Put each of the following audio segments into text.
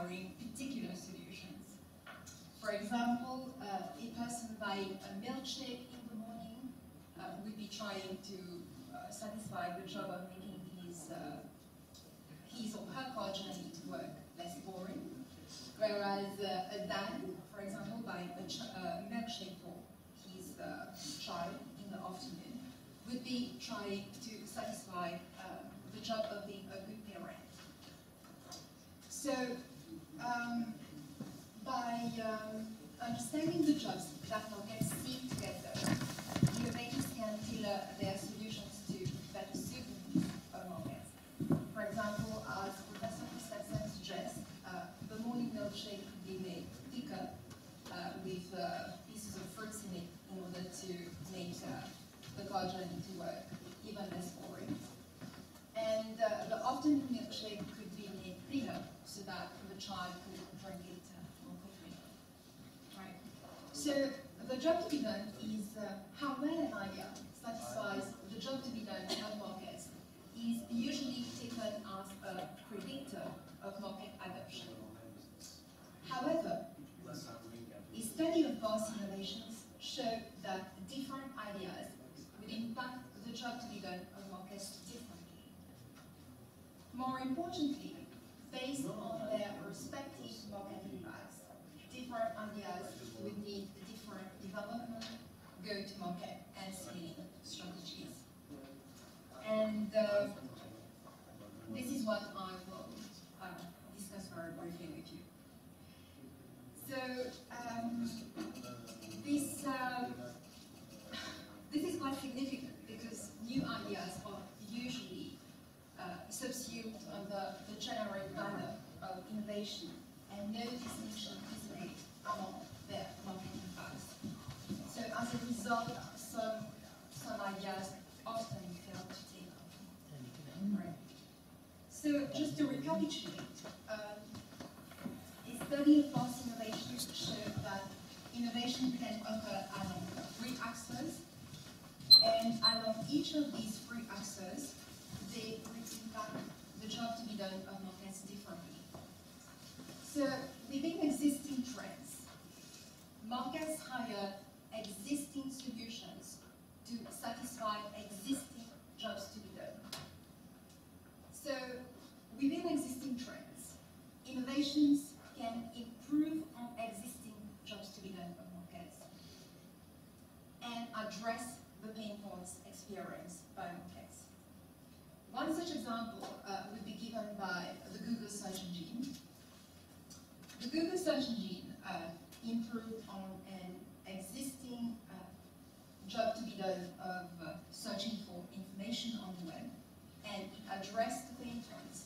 requiring particular solutions. For example, a person buying a milkshake in the morning would be trying to satisfy the job of making his or her car journey to work less boring, whereas a dad, for example, buying a milkshake for his child in the afternoon would be trying to satisfy the job of being a good parent. So, by understanding the jobs that markets see together, innovators can tailor their solutions to better suit the needs of markets. For example, as Professor Christensen suggests, the morning milkshake could be made thicker with pieces of fruits in it in order to make the car journey to work even less boring. And the afternoon milkshake could be made thinner so that the child could drink it more quickly. Right. So the job to be done is how well an idea satisfies the job to be done of markets is usually taken as a predictor of market adoption. However, a study of past innovations showed that different ideas would impact the job to be done of markets differently. More importantly, based on their respective market impacts, different ideas would need different development, go-to-market, and scaling strategies. And this is what I will discuss very briefly with you. So this is quite significant because new ideas are usually subsumed under the generic banner of innovation, and no distinction is made among their market impacts. So as a result, some ideas often fail to take off. Right. So just to recapitulate, a study of past innovations showed that innovation can occur along three axes, and along each of these three axes, they impact the job to be done of markets differently. So within existing trends, markets hire existing solutions to satisfy existing jobs to be done. So within existing trends, innovations can improve on existing jobs to be done of markets and address the pain points experienced by markets. One such example would be given by the Google search engine. The Google search engine improved on an existing job to be done of searching for information on the web, and it addressed the pain points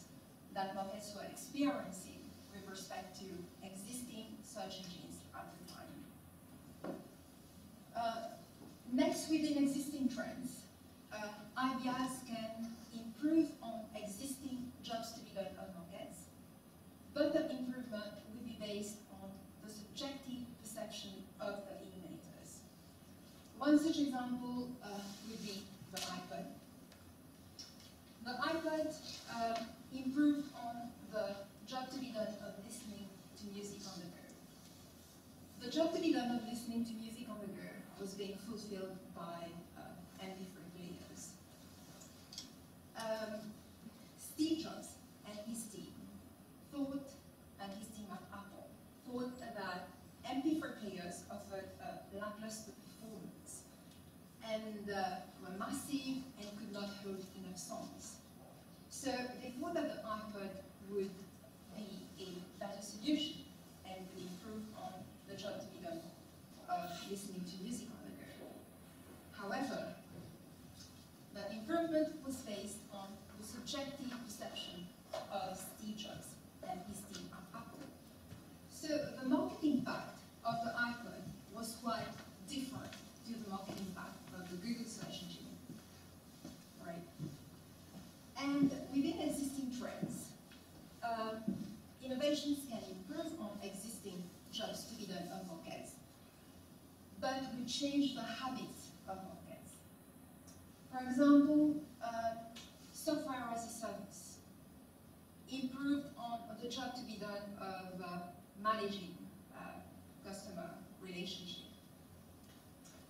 that markets were experiencing with respect to existing search engines at the time. Next, within existing trends, ideas can improve on existing jobs to be done on markets, but the improvement will be based on the subjective perception of the innovators. One such example would be the iPod. The iPod improved on the job to be done of listening to music on the go. The job to be done of listening to music on the go was being fulfilled by MP3 players. Steve Jobs and his team at Apple, thought that MP3 players offered a lackluster performance and were massive and could not hold enough songs. So they thought that the iPod would be a better solution and would improve on the job to be done of listening to music on the go. However, the improvement was based on the subjective perception of Steve Jobs and his team at Apple. So the market impact of the iPod was quite different to the market impact of the Google search engine. Right? And within existing trends, innovations can improve on existing jobs to be done on markets, but we change the habits of markets. For example, software as a service improved on the job to be done of managing customer relationship.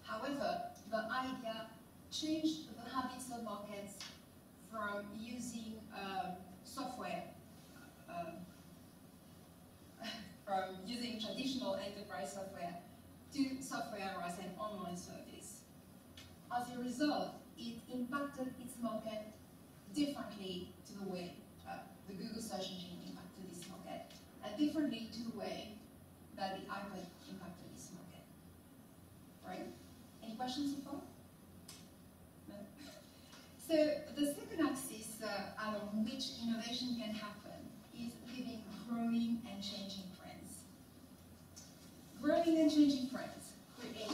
However, the idea changed the habits of markets from using software, from using traditional enterprise software to software as an online service. As a result, it impacted its market differently to the way the Google search engine impacted this market, and differently to the way that the iPad impacted this market. Right? Any questions so far? No? So the second axis along which innovation can happen is within growing and changing trends. Growing and changing trends create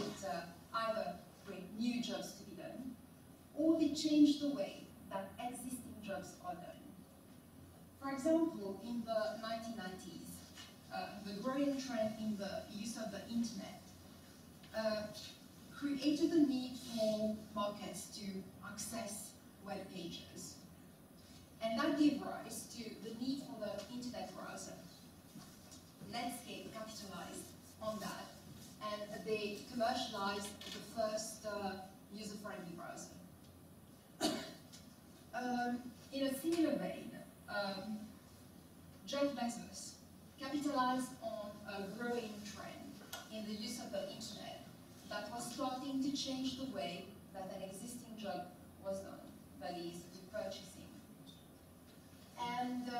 either create new jobs to be done, or they change the way that existing jobs are done. For example, in the 1990s, the growing trend in the use of the internet created the need for markets to access web pages. And that gave rise to the need for the internet browser. Netscape capitalized on that, and they commercialized the first user-friendly browser. In a similar vein, Jeff Bezos capitalized on a growing trend in the use of the internet that was starting to change the way that an existing job was done, that is, with purchasing. And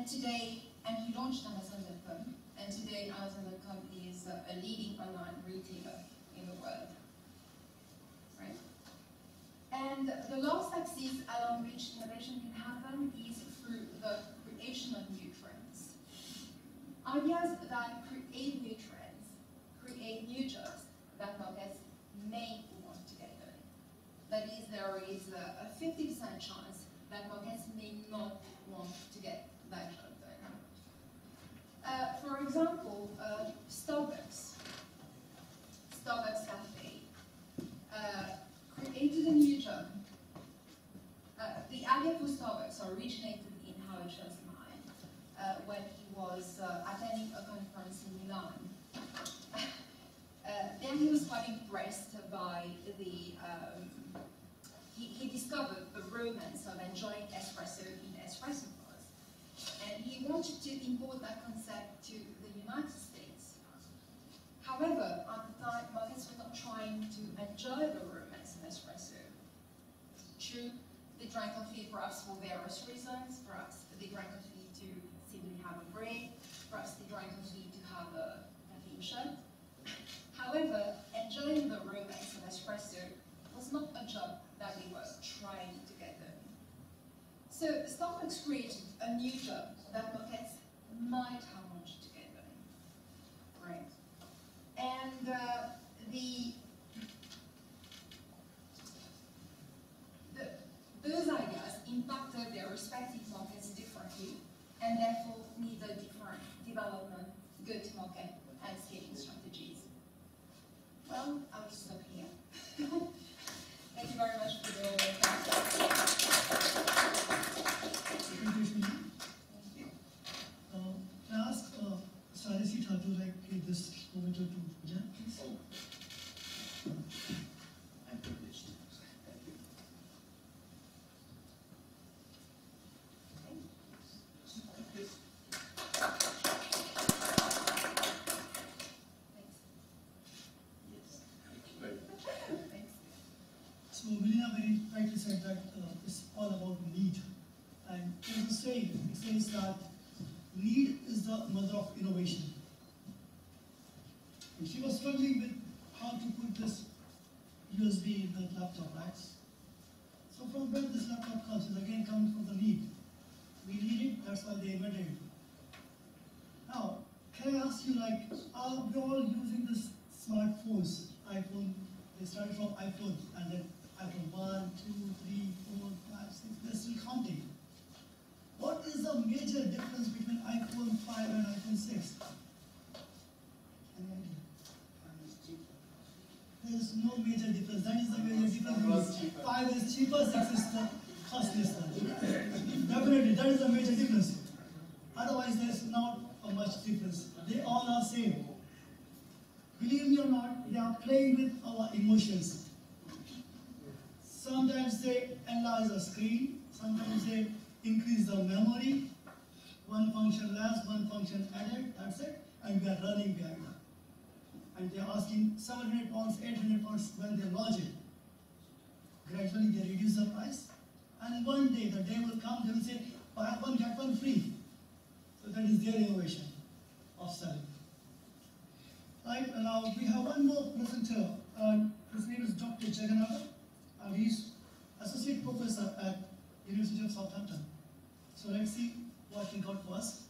today, and he launched Amazon.com, and today Amazon.com is a leading online retailer in the world. Right? And the last axis along which innovation can happen is through the creation of new trends. Ideas that create new trends create new jobs that markets may want to get done. That is, there is a 50% chance that markets may not want to get that job done. For example, Starbucks Cafe created a new job. The idea for Starbucks originated in Howard Schultz's mind when he was attending a conference in Milan. Then he was quite impressed by the, he discovered the romance of enjoying espresso in espresso bars. And he wanted to import that concept to the United States. However, at the time, markets were not trying to enjoy the romance of espresso. True, they drank coffee perhaps for various reasons. Perhaps they drank coffee to simply have a break. Perhaps they drank coffee to have a caffeine shot. However, enjoying the romance of espresso was not a job that they were trying to get done. So Starbucks created a new job that markets might have wanted to get done. Right? And those ideas impacted their respective markets differently, and therefore needed different development, go-to-market, and scaling strategies. Well, I will stop here. Thank you very much for the presentation. Thank you. Can I ask Sarasita to give this moment to Jan, please? Oh. I'm privileged. Thank you. Yes. So Melina very rightly said that it's all about need. And there's a saying, it says that need is the mother of innovation. And she was struggling with how to put this USB in the laptop, right? So from where this laptop comes, it again comes from the need. We need it, that's why they invented it. Now, can I ask you, are we all using this smartphones? iPhone, they started from iPhone, and then iPhone 1, 2, 3, 4, 5, 6, they're still counting. What is the major difference between iPhone 5 and iPhone 6? Any idea? There is no major difference. That is the major difference. 5 is cheaper, 6 is the costliest one. Definitely, that is the major difference. Otherwise, price, there's not a much difference. They all are same. Believe me or not, they are playing with our emotions. Sometimes they enlarge the screen, sometimes they increase the memory, one function less, one function added, that's it, and we are running behind them. And they are asking 700 pounds, 800 pounds when they launch it. Gradually they reduce the price, and one day, the day will come, they will say, buy one, get one free. So that is their innovation of selling. Right, and now we have one more presenter. His name is Dr. Jagannathan. He's Associate Professor at University of Southampton. So let's see what he got for us.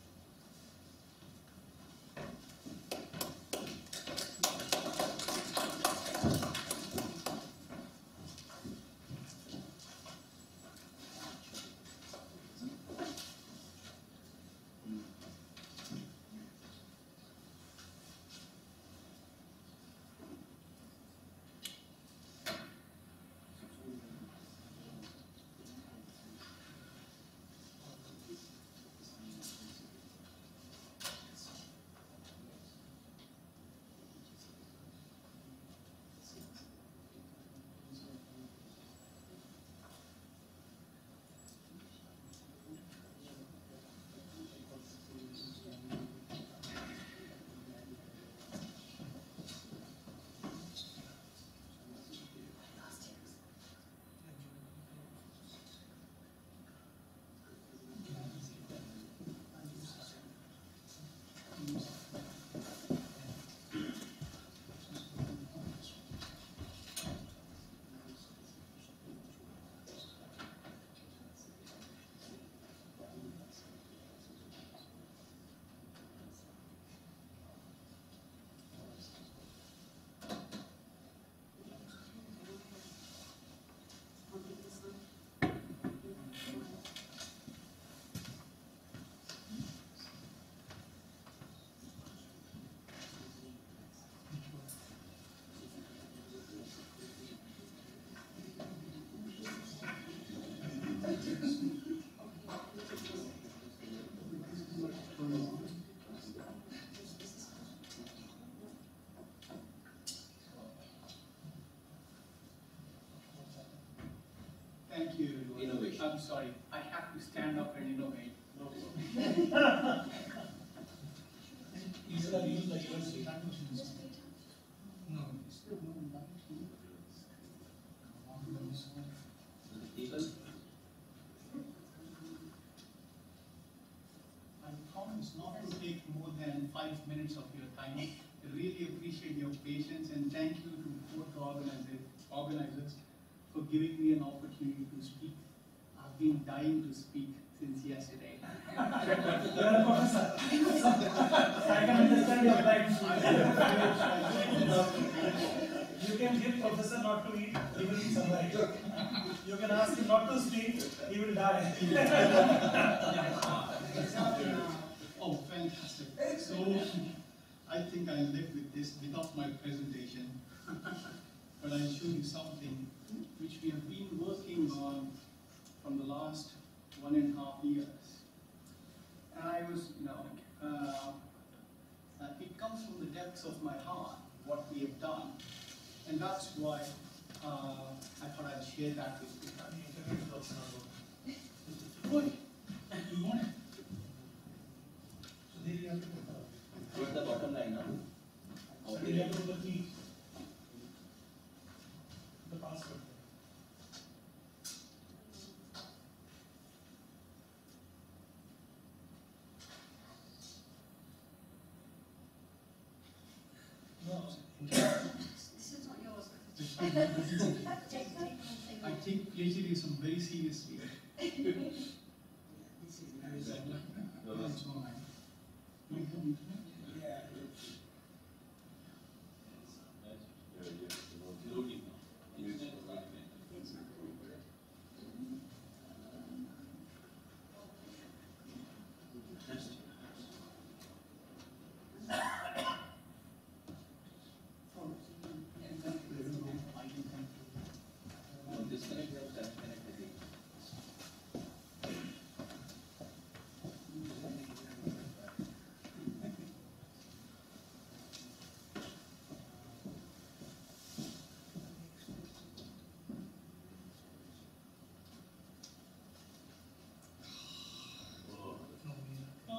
Thank you. Innovation. I'm sorry, I have to stand up and innovate. No problem. You should have used the USB. No. People, I promise not to take more than 5 minutes of your time. I really appreciate your patience and thank you to both organizers for giving me an opportunity to speak. I've been dying to speak since yesterday. You are a professor. I can understand your plight. You can give professor not to eat, he will survive. You can ask him not to speak, he will die. Oh, fantastic. So, I think I'll live with this without my presentation. But I'll show you something which we have been working on from the last 1.5 years. And I was, it comes from the depths of my heart, what we have done. And that's why I thought I'd share that with you. Good. You want it? what's the bottom line now? So you have to put the password. No. This is not yours. I take plagiarism very seriously. That's all right. We have internet? Yeah. Disconnect or connect again.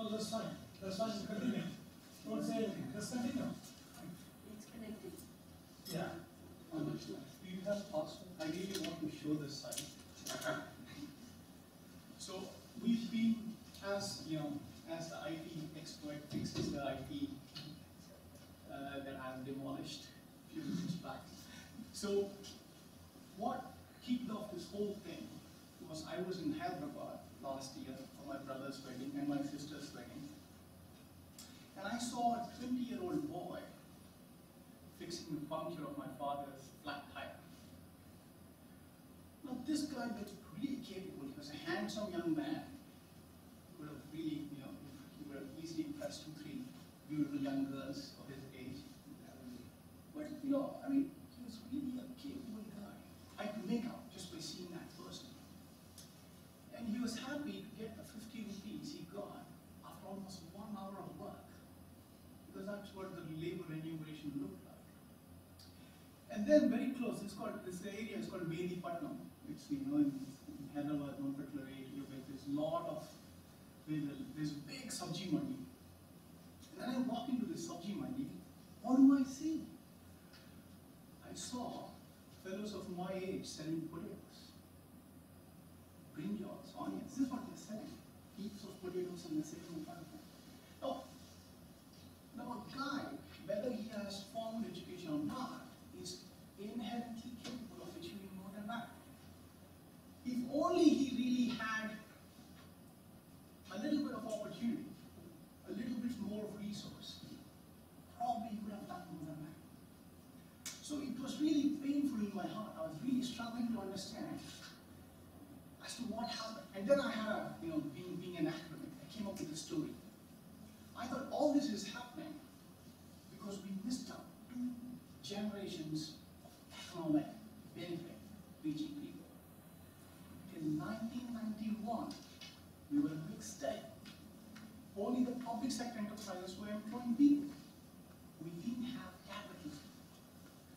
No, that's fine. That's fine. Continue. Don't say anything. Just continue. It's connected. Yeah. Do you have password? I really want to show this site. So we've been, as you know, as the IT expert fixes the IT that I've demolished a few years back. So what kicked off this whole thing was I was in Hyderabad last year for my brother's wedding and my sister's wedding. And I saw a 20-year-old boy fixing the puncture of my father's flat tire. Now this guy was really capable. He was a handsome young man. He would have really, you know, he would have easily impressed 2, 3 beautiful young girls of his age. But you know, I mean, he was really a capable guy. I could make out just by seeing that person. And he was happy to get the 50 rupees he got after almost 1 hour of work. Because that's what the labor remuneration looked like. And then very close, this area is called Medipatnam. It's, you know, in Hyderabad, one particular area where there's a lot of, there's a big sabji mandi. And then I walk into this sabji mandi, what do I see? I saw fellows of my age selling potatoes, brinjals, onions. This is what they're selling. Heaps of potatoes and they're sitting in front of them. Now a guy, whether he has formal education or not, is inherently capable of achieving more than that. If only he really had a little bit of opportunity, a little bit more of resource, probably he would have done more than that. So it was really painful in my heart. I was really struggling to understand as to what happened. And then I had a, you know, being an academic, I came up with a story. I thought all this is happening because we missed out 2 generations of economic benefit reaching people. In 1991, we were a big state. Only the public sector enterprises were employing people. We didn't have capital.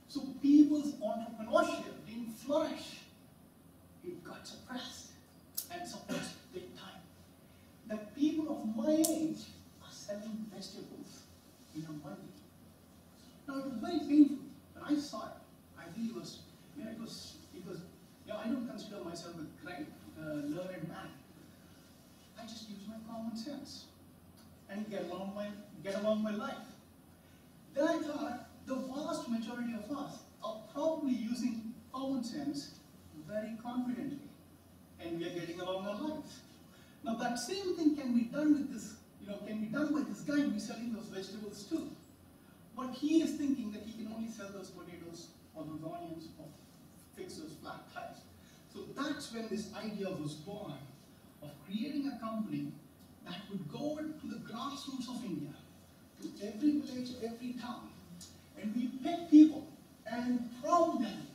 So people's entrepreneurship didn't flourish. It got suppressed and suppressed big time. The people of my age are selling vegetables in a mandi. Now it was very painful. When I saw it, I really was, you know, it was, you know, I don't consider myself a great learned man. I just use my common sense and get along my life. Then I thought the vast majority of us are probably using common sense very confidently, and we are getting along our lives. Now that same thing can be done with this, you know, can be done by this guy who's selling those vegetables too. But he is thinking that he can only sell those potatoes or those onions or fix those flat tires. So that's when this idea was born of creating a company that would go to the grassroots of India, to every village, every town, and we pick people and prompt them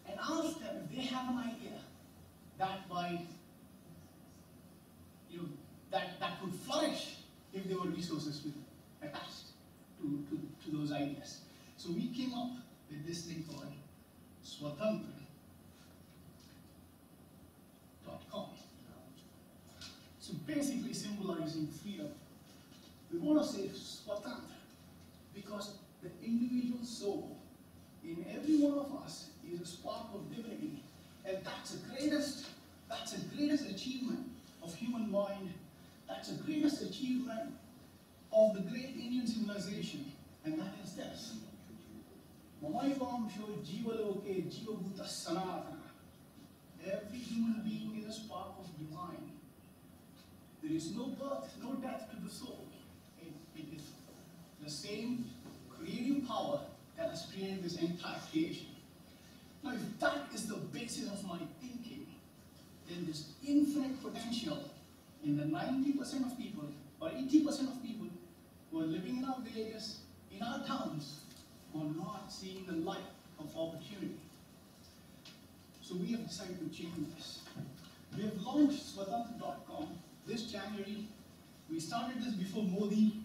and ask them if they have an idea that by, you know, that would flourish if there were resources attached to those ideas. So we came up with this thing called Swatantra.com. So basically symbolizing freedom. We want to say Swatantra because the individual soul in every one of us is a spark of divinity, and that's the greatest achievement of human mind. That's the greatest achievement of the great Indian civilization, and that is this. Mamaivam sho jivaloke jivabhuta sanatana. Every human being is a spark of divine. There is no birth, no death to the soul. It is the same creative power that has created this entire creation. Now, if that is the basis of my thinking, then this infinite potential in the 90% of people, or 80% of people who are living in our villages, in our towns, who are not seeing the light of opportunity. So we have decided to change this. We have launched Swatantra.com this January. We started this before Modi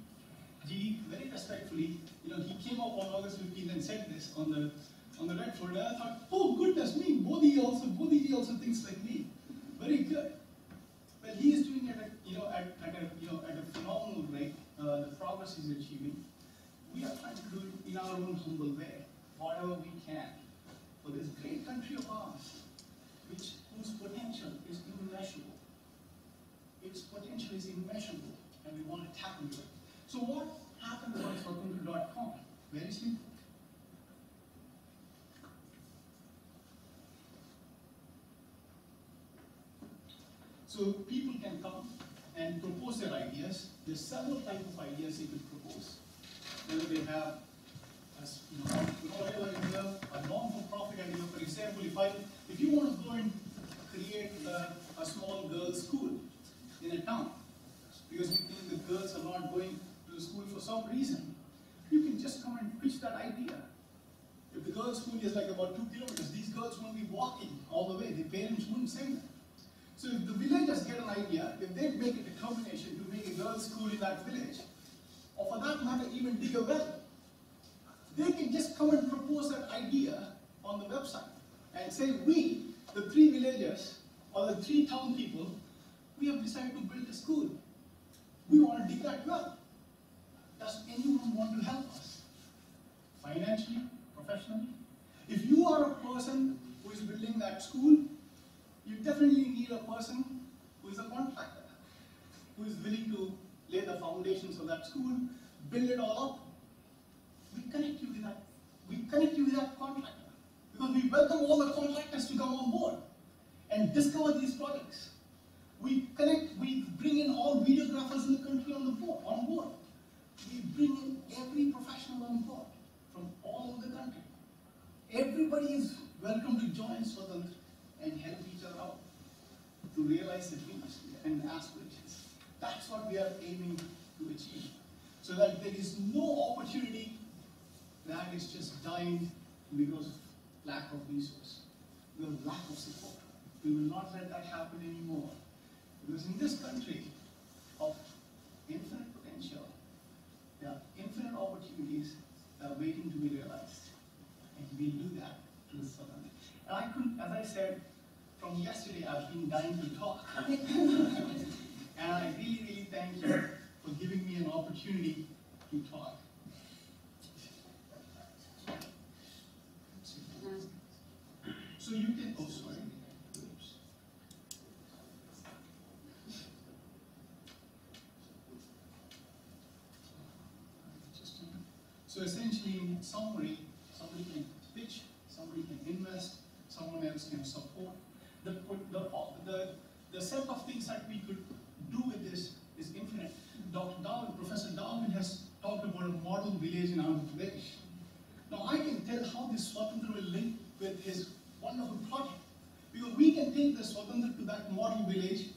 ji, very respectfully. You know, he came up on August 15th and said this on the red folder. I thought, oh goodness me, Modi ji also thinks like me. Very good. Well, he is doing it at a progress he's achieving. We are trying to do it in our own humble way, whatever we can, for this great country of ours, whose potential is immeasurable. Its potential is immeasurable, and we want to tap into it. So what happens on Swatantra.com? Very simple. So people can come and propose their ideas. There's several types of ideas they could propose. Whether they have a non-for-profit idea. For example, if you want to go and create a small girls' school in a town, because you think the girls are not going to the school for some reason, you can just come and pitch that idea. If the girls' school is like about 2 kilometers, these girls won't be walking all the way. Their parents wouldn't send them. So if the villagers get an idea, if they make a determination to make a girls' school in that village, or for that matter, even dig a well, they can just come and propose that idea on the website and say, we, the 3 villagers, or the 3 town people, we have decided to build a school. We want to dig that well. Does anyone want to help us? Financially, professionally? If you are a person who is building that school, you definitely need a person who is a contractor, who is willing to lay the foundations of that school, build it all up. We connect you with that. We connect you with that contractor, because we welcome all the contractors to come on board and discover these projects. We bring in all videographers in the country on board. We bring in every professional on board from all over the country. Everybody is welcome to join Swatantra and help each other out to realize the dreams and aspirations. That's what we are aiming to achieve. So that there is no opportunity that is just dying because of lack of resource, because of lack of support. We will not let that happen anymore. Because in this country of infinite potential, there are infinite opportunities that are waiting to be realized. And we'll do that to the Southern. And I couldn't, as I said, from yesterday I've been dying to talk. And I really, really thank you for giving me an opportunity to talk. So you can, oh sorry. Oops. So essentially, in summary, somebody can pitch, somebody can invest, someone else can support. The set of things that we could do with this is infinite. Professor Darwin has talked about a model village in Andhra Pradesh. Now I can tell how this Swatantra will link with his wonderful project. Because we can take the Swatantra to that model village,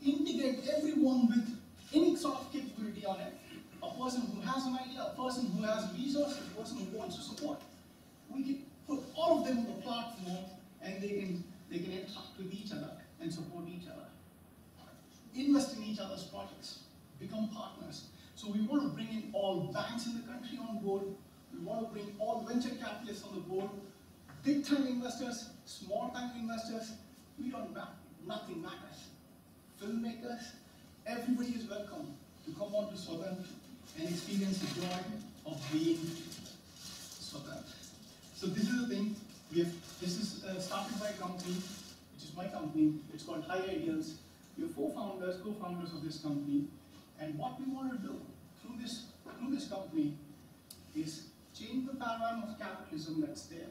integrate everyone with any sort of capability on it. A person who has an idea, a person who has resources, a person who wants to support. We can put all of them on the platform, and they can interact with each other and support each other. Invest in each other's projects, become partners. So we want to bring in all banks in the country on board. We want to bring all venture capitalists on the board, big-time investors, small-time investors. We don't matter. Nothing matters. Filmmakers, everybody is welcome to come on to Swatantra and experience the joy of being Swatantra. So this is the thing. This is started by a company, which is my company. It's called High Ideals. We are 4 founders, co-founders of this company. And what we want to do through this company is change the paradigm of capitalism that's there.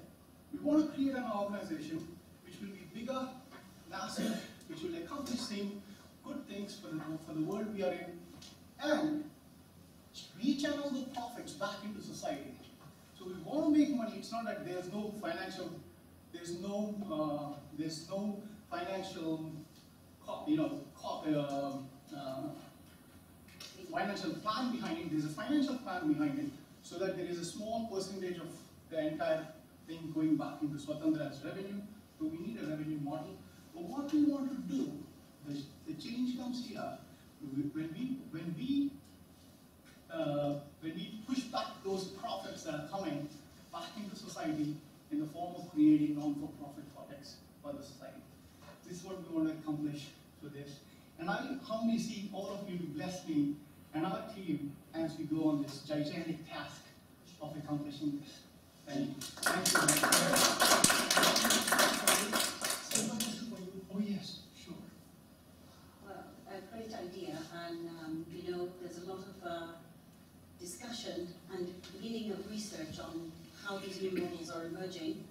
We want to create an organization which will be bigger, massive, which will accomplish same good things for the world we are in, and rechannel the profits back into society. So we want to make money. It's not that there's no financial financial plan behind it. There's a financial plan behind it, so that there is a small percentage of the entire thing going back into Swatantra as revenue. So we need a revenue model. But what we want to do, the change comes here when we push back those profits that are coming back into society in the form of creating non-for-profit projects for the society. This is what we want to accomplish through this. And I humbly seek all of you to bless me and our team and as we go on this gigantic task of accomplishing this. Thank you. Thank you very much. Oh yes, sure. Well, a great idea, and you know, there's a lot of discussion and beginning of research on how these new models are emerging,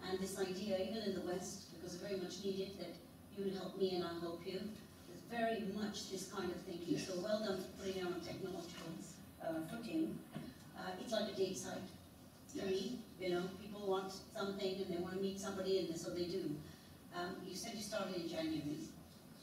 and this idea, even in the West, because it's very much needed, that you will help me and I'll help you. There's very much this kind of thinking, Yes. so well done for putting it on a technological footing. It's like a date site. To me, you know, people want something and they want to meet somebody, and so they do. You said you started in January.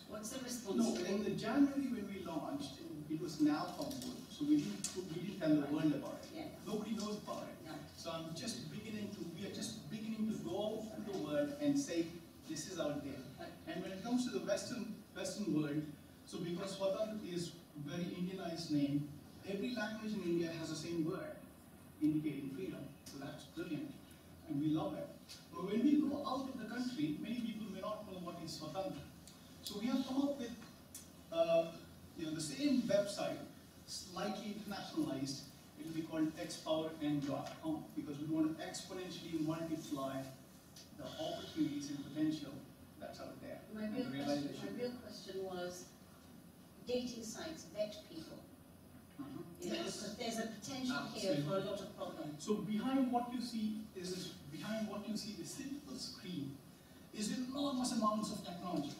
What's the response? No, in the January when we launched, it was an alpha mode, so we didn't tell the world about it. Yeah. Nobody knows about it. Yeah. So we are just beginning to go to the world and say, this is out there. Right. And when it comes to the Western world, so because Swatantra is a very Indianized name, every language in India has the same word, indicating freedom. So that's brilliant, and we love it. But when we go out of the country, many people may not know what is Swatantra. So we have come up with the same website, slightly internationalized. It will be called xpowerend.com, because we want to exponentially multiply the opportunities and potential that's out there. My real question was, dating sites vet people. You know, Yes. because there's a potential here for a lot of problems. So behind what you see the simple screen is enormous amounts of technology.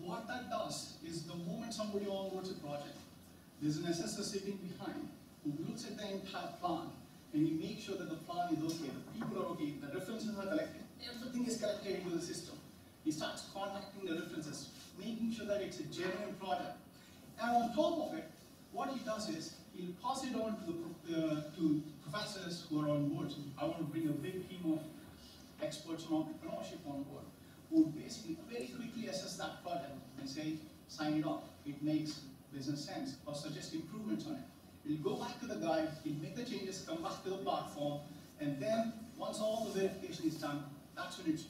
What that does is the moment somebody onboards a project, there's an assessor sitting behind who looks at the entire plan and he makes sure that the plan is okay, the people are okay, the references are collected, everything is collected into the system. He starts contacting the references, making sure that it's a genuine project. And on top of it, what he does is he'll pass it on to professors who are on board. So I want to bring a big team of experts on entrepreneurship on board, who basically very quickly assess that project and say, sign it off. It makes business sense, or suggest improvements on it. He'll go back to the guy, he'll make the changes, come back to the platform, and then once all the verification is done, that's when it's